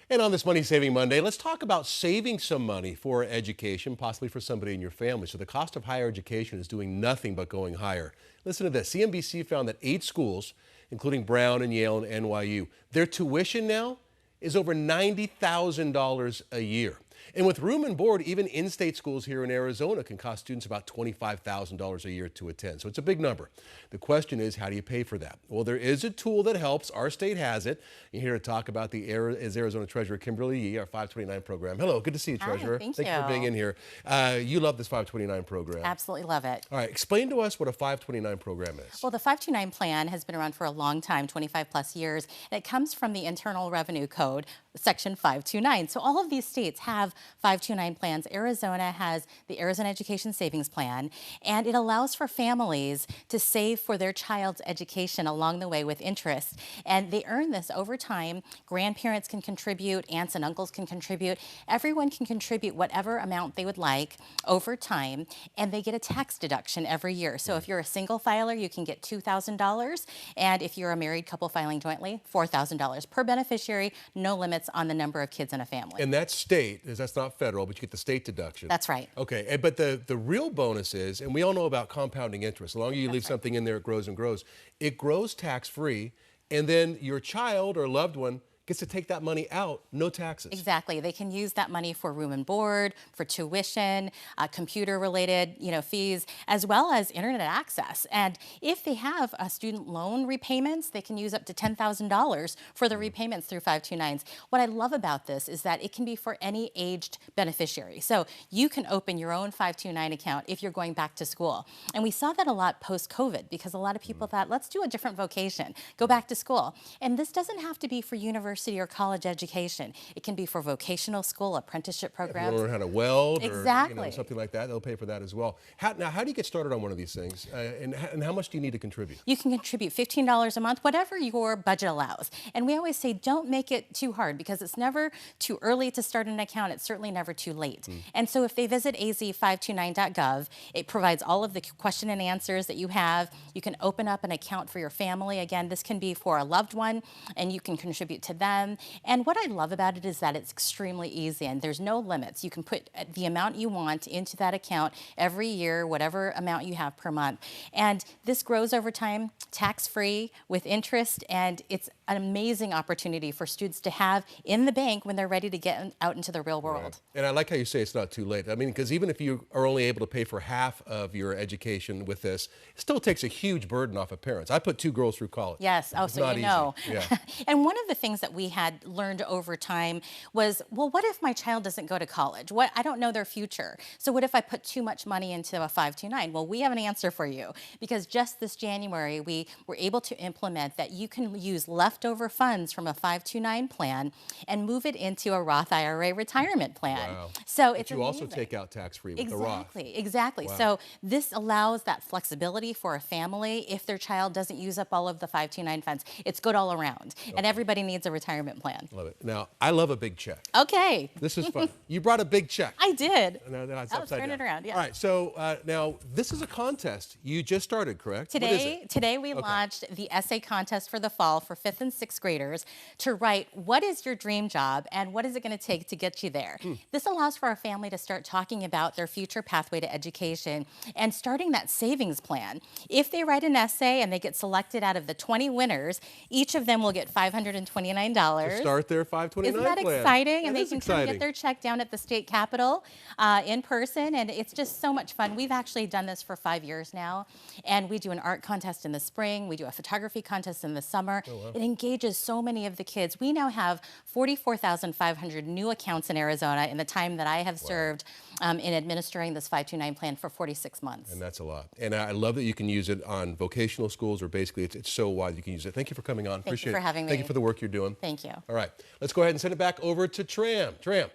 And on this Money Saving Monday, let's talk about saving some money for education, possibly for somebody in your family. So the cost of higher education is doing nothing but going higher. Listen to this. CNBC found that 8 schools, including Brown and Yale and NYU, their tuition now is over $90,000 a year. And with room and board, even in-state schools here in Arizona can cost students about $25,000 a year to attend. So it's a big number. The question is, how do you pay for that? Well, there is a tool that helps. Our state has it. You're here to talk about is Arizona Treasurer Kimberly Yee, our 529 program. Hello, good to see you, Treasurer. Hi, thank you for being in here. You love this 529 program. Absolutely love it. All right, explain to us what a 529 program is. Well, the 529 plan has been around for a long time, 25 plus years, and it comes from the Internal Revenue Code, Section 529. So all of these states have 529 plans. Arizona has the Arizona Education Savings Plan, and it allows for families to save for their child's education along the way with interest. And they earn this over time. Grandparents can contribute, aunts and uncles can contribute. Everyone can contribute whatever amount they would like over time, and they get a tax deduction every year. So if you're a single filer, you can get $2,000, and if you're a married couple filing jointly, $4,000 per beneficiary, no limits on the number of kids in a family. And that's state, that's not federal, but you get the state deduction. That's right. Okay, but the real bonus is, and we all know about compounding interest, the longer you leave something in there, it grows and grows. It grows tax-free, and then your child or loved one gets to take that money out, no taxes. Exactly. They can use that money for room and board, for tuition, computer-related, fees, as well as internet access. And if they have student loan repayments, they can use up to $10,000 for the repayments through 529s. What I love about this is that it can be for any aged beneficiary. So you can open your own 529 account if you're going back to school. And we saw that a lot post-COVID because a lot of people thought, let's do a different vocation, go back to school. And this doesn't have to be for university or college education. It can be for vocational school, apprenticeship programs. If you learn how to weld exactly. or something like that, they'll pay for that as well. Now, how do you get started on one of these things? And how much do you need to contribute? You can contribute $15 a month, whatever your budget allows. And we always say don't make it too hard because it's never too early to start an account. It's certainly never too late. And so if they visit az529.gov, it provides all of the question and answers that you have. You can open up an account for your family. Again, this can be for a loved one, and you can contribute to them. And what I love about it is that it's extremely easy and there's no limits. You can put the amount you want into that account every year, whatever amount you have per month. And this grows over time, tax-free, with interest, and it's an amazing opportunity for students to have in the bank when they're ready to get out into the real world. Right. And I like how you say it's not too late. I mean, because even if you are only able to pay for half of your education with this, it still takes a huge burden off of parents. I put 2 girls through college. Yes, it's so you know. Yeah. And one of the things that we had learned over time was, well, what if my child doesn't go to college? I don't know their future. So what if I put too much money into a 529? Well, we have an answer for you because just this January, we were able to implement that you can use leftover funds from a 529 plan and move it into a Roth IRA retirement plan. Wow. So but it's you amazing. also take out tax-free with the Roth. Exactly. Wow. So this allows that flexibility for a family if their child doesn't use up all of the 529 funds. It's good all around, and everybody needs a retirement plan. Love it. Now, I love a big check. Okay. This is fun. You brought a big check. I did. Let's turn it around, yeah. All right, so now this is a contest you just started, correct? Today we launched the essay contest for the fall for 5th and 6th graders to write what is your dream job and what is it going to take to get you there. This allows for our family to start talking about their future pathway to education and starting that savings plan. If they write an essay and they get selected out of the 20 winners, each of them will get $529. To start their 529 Isn't that plan. exciting? And That they is can exciting. come get their check down at the state capitol in person, and it's just so much fun. We've actually done this for 5 years now, and we do an art contest in the spring. We do a photography contest in the summer. Oh, wow. It engages so many of the kids. We now have 44,500 new accounts in Arizona in the time that I have served in administering this 529 plan for 46 months. And that's a lot. And I love that you can use it on vocational schools, or basically it's so wide you can use it. Thank you for coming on. Thank you for having me. Thank you for the work you're doing. Thank you. All right, let's go ahead and send it back over to Tram. Tram.